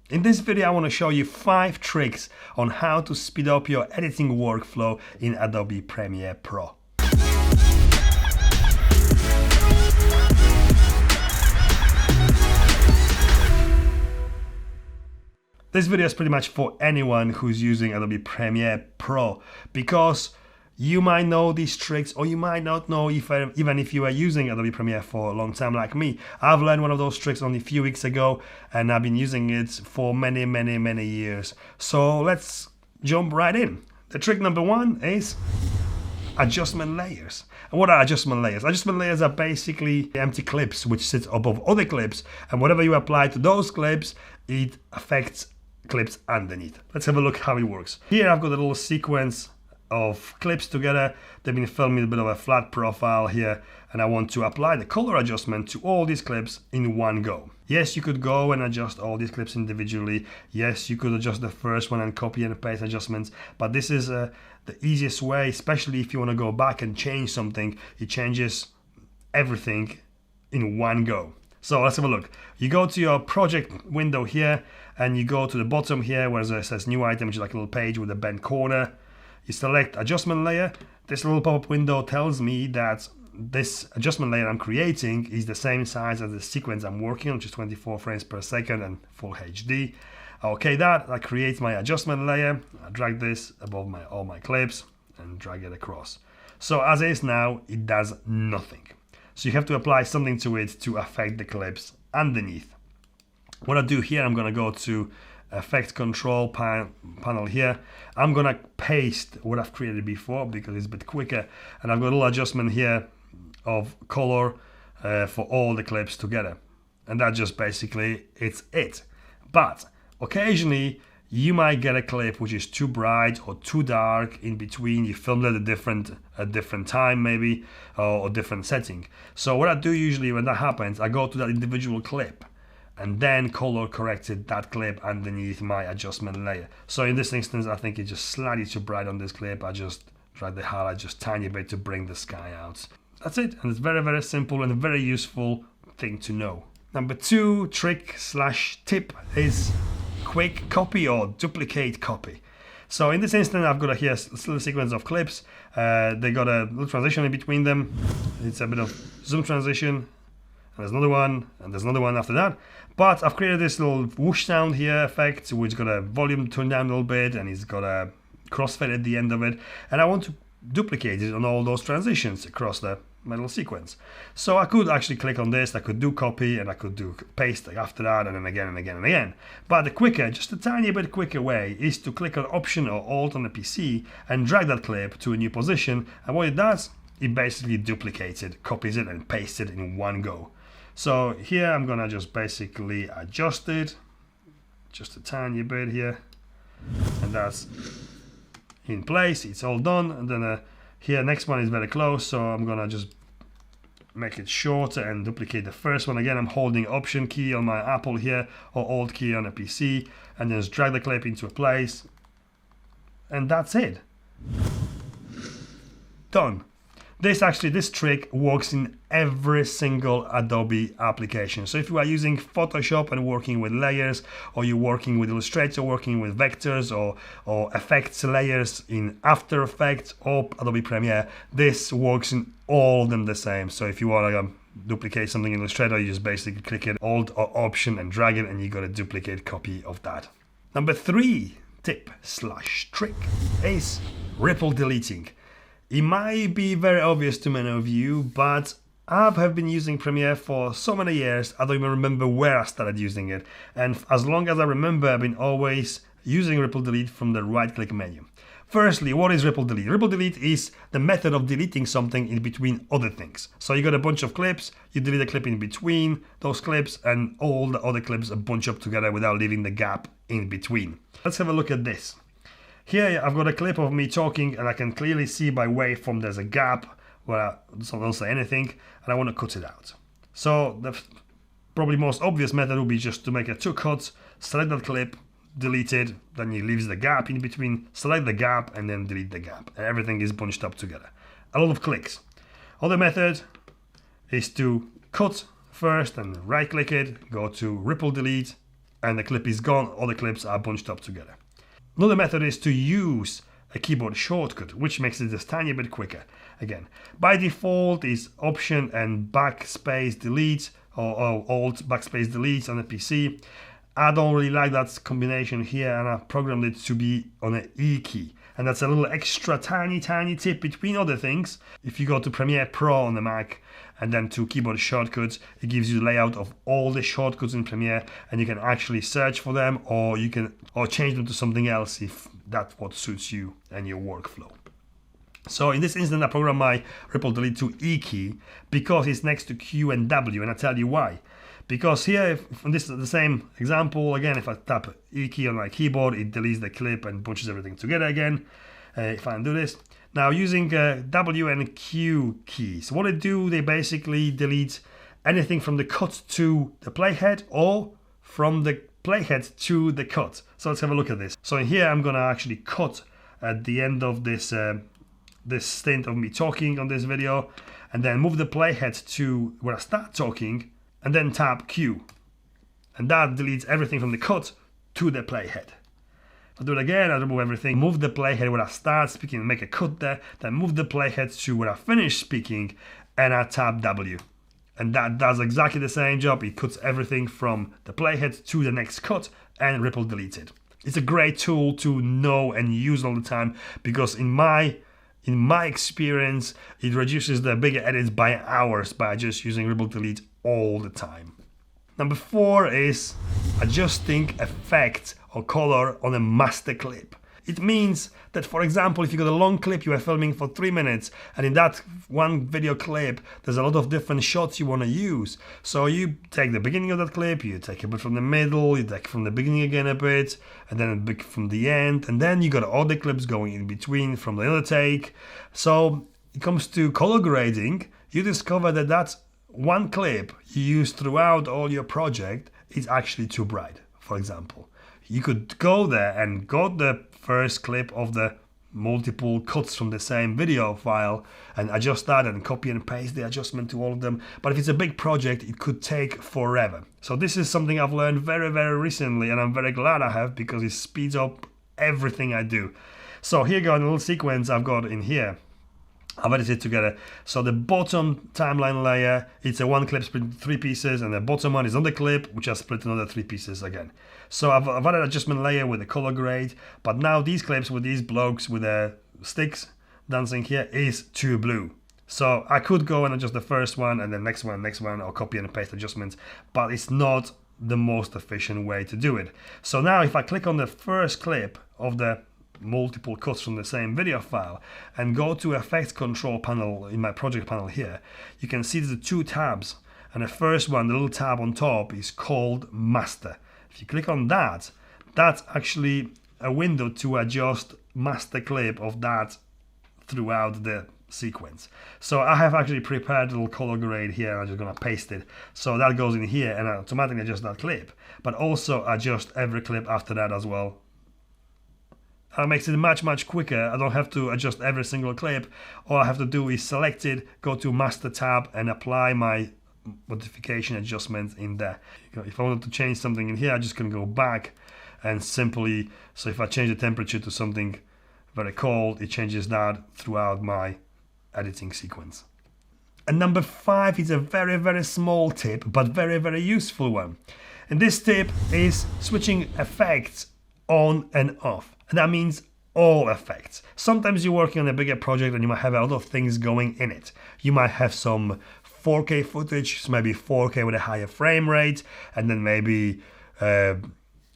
In this video, I want to show you 5 tricks on how to speed up your editing workflow in Adobe Premiere Pro. This video is pretty much for anyone who's using Adobe Premiere Pro, because you might know these tricks or you might not know even if you are using Adobe Premiere for a long time like me. I've learned one of those tricks only a few weeks ago and I've been using it for many years. So let's jump right in. The trick number 1 is adjustment layers. And what are adjustment layers? Adjustment layers are basically empty clips which sit above other clips, and whatever you apply to those clips, it affects clips underneath. Let's have a look how it works. Here I've got a little sequence of clips together. They've been filming a bit of a flat profile here, and I want to apply the color adjustment to all these clips in one go. Yes, you could go and adjust all these clips individually. Yes, you could adjust the first one and copy and paste adjustments, but this is the easiest way, especially if you want to go back and change something. It changes everything in one go. So let's have a look. You go to your project window here and you go to the bottom here where it says new item, which is like a little page with a bent corner. You select adjustment layer. This little pop-up window tells me that this adjustment layer I'm creating is the same size as the sequence I'm working on, which is 24 frames per second and full HD. Okay, that creates my adjustment layer. I drag this above all my clips and drag it across. So as is now, it does nothing. So you have to apply something to it to affect the clips underneath. What I do here, I'm gonna go to Effect Control panel here. I'm gonna paste what I've created before because it's a bit quicker, and I've got a little adjustment here of color for all the clips together, and that just basically it's it. But occasionally you might get a clip which is too bright or too dark in between. You filmed at a different time maybe, or different setting. So what I do usually when that happens, I go to that individual clip and then color corrected that clip underneath my adjustment layer. So in this instance, I think it's just slightly too bright on this clip. I just drag the highlight just tiny bit to bring the sky out. That's it, and it's very simple and a very useful thing to know. Number 2 trick / tip is quick copy or duplicate copy. So in this instance, I've got here a little sequence of clips. They got a little transition in between them. It's a bit of zoom transition, and there's another one, and there's another one after that. But I've created this little whoosh sound here effect, which got a volume turned down a little bit, and it's got a crossfade at the end of it. And I want to duplicate it on all those transitions across my little sequence. So I could actually click on this, I could do copy, and I could do paste after that, and then again and again and again. But the quicker, just a tiny bit quicker way is to click on Option or Alt on the PC and drag that clip to a new position. And what it does, it basically duplicates it, copies it, and pastes it in one go. So here I'm gonna just basically adjust it just a tiny bit here, and that's in place. It's all done. And then here next one is very close, so I'm gonna just make it shorter and duplicate the first one. Again, I'm holding Option key on my Apple here or Alt key on a PC, and then just drag the clip into a place, and that's it. Done. This trick works in every single Adobe application. So if you are using Photoshop and working with layers, or you're working with Illustrator, working with vectors or effects layers in After Effects or Adobe Premiere, this works in all of them the same. So if you want to duplicate something in Illustrator, you just basically click it, Alt or Option, and drag it, and you got a duplicate copy of that. Number 3 tip / trick is ripple deleting. It might be very obvious to many of you, but I have been using Premiere for so many years, I don't even remember where I started using it. And as long as I remember, I've been always using ripple delete from the right-click menu. Firstly, what is ripple delete? Ripple delete is the method of deleting something in between other things. So you got a bunch of clips, you delete a clip in between those clips, and all the other clips are bunched up together without leaving the gap in between. Let's have a look at this. Here I've got a clip of me talking, and I can clearly see by waveform there's a gap where I don't say anything, and I want to cut it out. So the probably most obvious method would be just to make 2 cuts, select that clip, delete it, then you leave the gap in between, select the gap, and then delete the gap, and everything is bunched up together. A lot of clicks. Other method is to cut first and right click it, go to ripple delete, and the clip is gone, all the clips are bunched up together. Another method is to use a keyboard shortcut, which makes it just tiny bit quicker. Again, by default is Option and backspace delete, or Alt backspace delete on the PC. I don't really like that combination here, and I programmed it to be on an E key. And that's a little extra tiny tip between other things. If you go to Premiere Pro on the Mac and then to keyboard shortcuts, it gives you the layout of all the shortcuts in Premiere, and you can actually search for them, or you can change them to something else if that's what suits you and your workflow. So in this instance, I program my ripple delete to E key because it's next to Q and W, and I'll tell you why. Because here, if this is the same example, again, if I tap E key on my keyboard, it deletes the clip and bunches everything together again. If I undo this. Now using W and Q keys, what they do, they basically delete anything from the cut to the playhead or from the playhead to the cut. So let's have a look at this. So in here, I'm gonna actually cut at the end of this this stint of me talking on this video, and then move the playhead to where I start talking, and then tap Q. And that deletes everything from the cut to the playhead. I'll do it again, I'll remove everything, move the playhead where I start speaking and make a cut there, then move the playhead to where I finish speaking, and I tap W. And that does exactly the same job. It cuts everything from the playhead to the next cut and ripple delete it. It's a great tool to know and use all the time, because in my experience, it reduces the bigger edits by hours by just using ripple delete all the time. Number 4 is adjusting effect or color on a master clip. It means that, for example, if you got a long clip you are filming for 3 minutes, and in that one video clip there's a lot of different shots you want to use. So you take the beginning of that clip, you take a bit from the middle, you take from the beginning again a bit, and then a bit from the end, and then you got all the clips going in between from the other take. So it comes to color grading, you discover that that's one clip you use throughout all your project is actually too bright, for example. You could go there and got the first clip of the multiple cuts from the same video file and adjust that and copy and paste the adjustment to all of them. But if it's a big project, it could take forever. So this is something I've learned very, very recently, and I'm very glad I have, because it speeds up everything I do. So here you go, a little sequence I've got in here. I've edited together. So the bottom timeline layer, it's a one clip split into 3 pieces, and the bottom one is on the clip, which I split another 3 pieces again. So I've added an adjustment layer with the color grade, but now these clips with these blokes with their sticks dancing here is too blue. So I could go and adjust the first one and then next one, or copy and paste adjustments, but it's not the most efficient way to do it. So now if I click on the first clip of the multiple cuts from the same video file and go to effect control panel in my project panel here, you can see there's 2 tabs, and the first one, the little tab on top, is called master. If you click on that, that's actually a window to adjust master clip of that throughout the sequence. So I have actually prepared a little color grade here, I'm just gonna paste it, so that goes in here and I automatically adjust that clip, but also adjust every clip after that as well. That makes it much quicker. I don't have to adjust every single clip. All I have to do is select it, go to master tab, and apply my modification adjustments in there. If I wanted to change something in here, I just can go back and simply, so if I change the temperature to something very cold, it changes that throughout my editing sequence. And number 5 is a very, very small tip, but very, very useful one. And this tip is switching effects on and off. And that means all effects. Sometimes you're working on a bigger project and you might have a lot of things going in it. You might have some 4K footage, so maybe 4K with a higher frame rate, and then maybe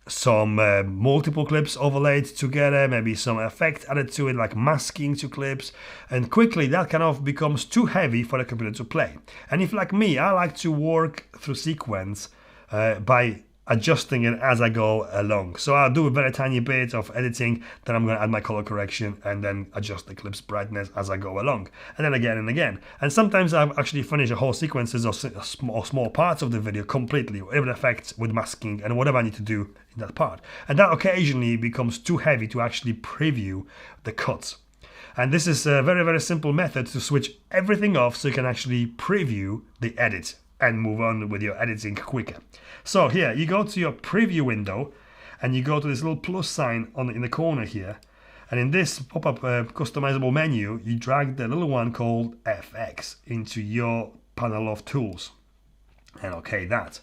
some multiple clips overlaid together, maybe some effect added to it like masking to clips, and quickly that kind of becomes too heavy for the computer to play. And if, like me, I like to work through sequence by adjusting it as I go along. So I'll do a very tiny bit of editing, then I'm going to add my color correction and then adjust the clip's brightness as I go along. And then again and again. And sometimes I've actually finished a whole sequences or small parts of the video completely, with effects, with masking and whatever I need to do in that part. And that occasionally becomes too heavy to actually preview the cuts. And this is a very, very simple method to switch everything off so you can actually preview the edit. and move on with your editing quicker. So here, you go to your preview window and you go to this little plus sign in the corner here. And in this pop-up customizable menu, you drag the little one called FX into your panel of tools. And okay that.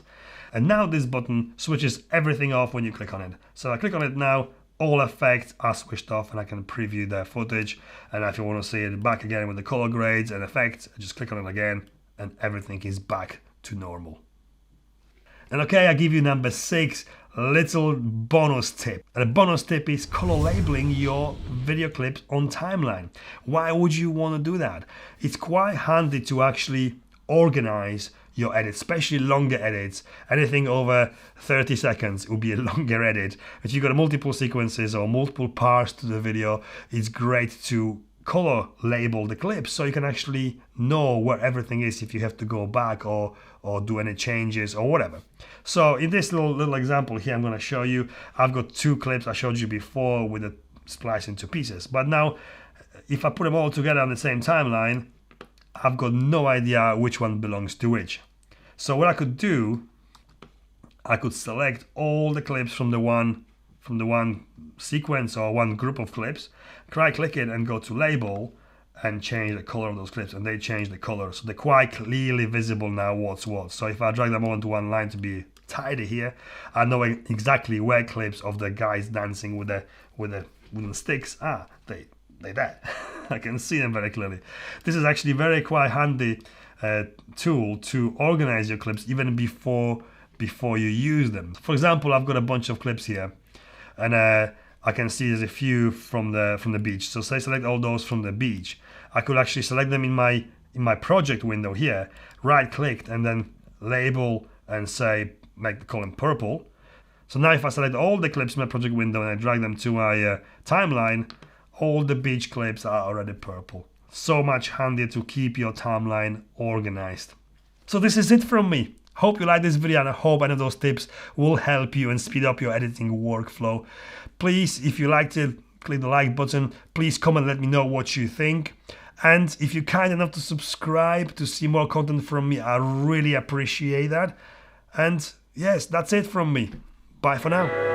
And now this button switches everything off when you click on it. So I click on it now, all effects are switched off and I can preview the footage. And if you want to see it back again with the color grades and effects, I just click on it again and everything is back to normal. And okay, I give you number 6, little bonus tip. And the bonus tip is color labeling your video clips on timeline. Why would you want to do that? It's quite handy to actually organize your edits, especially longer edits. Anything over 30 seconds will be a longer edit. If you've got multiple sequences or multiple parts to the video, it's great to color label the clips so you can actually know where everything is if you have to go back or do any changes or whatever. So in this little example here, I'm going to show you, I've got 2 clips I showed you before with the splice into pieces. But now if I put them all together on the same timeline, I've got no idea which one belongs to which. So what I could do, I could select all the clips from the one sequence or one group of clips, right click it and go to label and change the color of those clips, and they change the color. So they're quite clearly visible now what's what. So if I drag them all into one line to be tidy here, I know exactly where clips of the guys dancing with the wooden sticks are. They there. I can see them very clearly. This is actually quite handy tool to organize your clips even before you use them. For example, I've got a bunch of clips here, and I can see there's a few from the beach. So say select all those from the beach. I could actually select them in my project window here, right click and then label and say make the column purple. So now if I select all the clips in my project window and I drag them to my timeline, all the beach clips are already purple. So much handier to keep your timeline organized. So this is it from me. Hope you like this video and I hope any of those tips will help you and speed up your editing workflow. Please, if you liked it, click the like button. Please comment, let me know what you think. And if you're kind enough to subscribe to see more content from me, I really appreciate that. And yes, that's it from me. Bye for now.